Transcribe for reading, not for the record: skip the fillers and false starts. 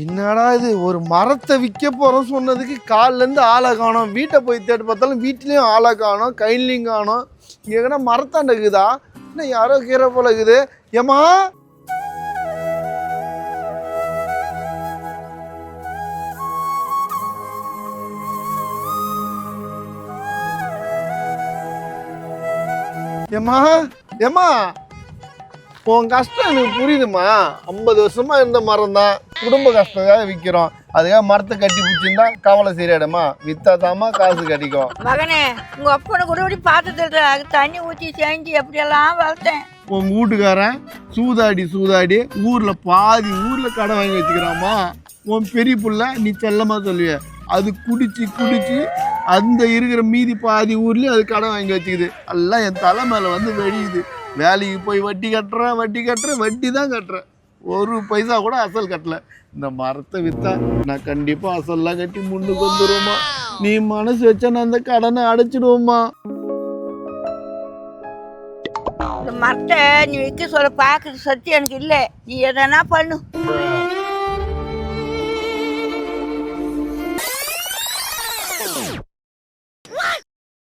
என்னடா இது ஒரு மரத்தை விற்க போறோம் சொன்னதுக்கு காலில இருந்து ஆளை காணோம். வீட்டை போய் தேடி பார்த்தாலும் வீட்லயும் ஆளை காணோம், கையிலையும் காணோம். எங்கன்னா மரத்தாண்ட இருக்குதா? என்ன யாரோ கீரை போல இருக்குது. ஏமா ஏமா ஏமா உன் கஷ்டம் எனக்கு புரியுதுமா. 50 வருஷமா இருந்த மரம் தான், குடும்ப கஷ்டத்துக்காக விற்கிறோம். அதுக்காக மரத்தை கட்டி பிடிச்சிருந்தா கவலை சரியாயிடுமா? வித்தாதாமா காசு கிடைக்கும். மகனே, உங்க அப்பனை கூட பார்த்து தண்ணி ஊற்றி செஞ்சு எப்படியெல்லாம் வளர்த்தேன். உன் வீட்டுக்காரன் சூதாடி ஊர்ல பாதி ஊர்ல கடை வாங்கி வச்சுக்கிறாமா. உன் பெரிய புள்ள நீ செல்லமா சொல்லுவிய, அது குடிச்சு அந்த இருக்கிற மீதி பாதி ஊர்லயும் அது கடை வாங்கி வச்சுக்குது. எல்லாம் என் தலை மேல வந்து வெடியுது. வேலைக்கு போய் வட்டி கட்டுறேன், வட்டி தான் கட்டுறேன். ஒரு பைசா கூட அசல் கட்டல. இந்த மரத்தை வித்தா நான் கண்டிப்பா அசல்லாம் கட்டி முன்னுக்கு வந்துடுவோமா. நீ மனசு வச்சா நான் அந்த கடனை அடைச்சிடுவோமா. இந்த மரத்தை நீ விற்க சொல்ல பார்க்குறது சத்தியம் எனக்கு இல்லை. நீ எதனா பண்ணு.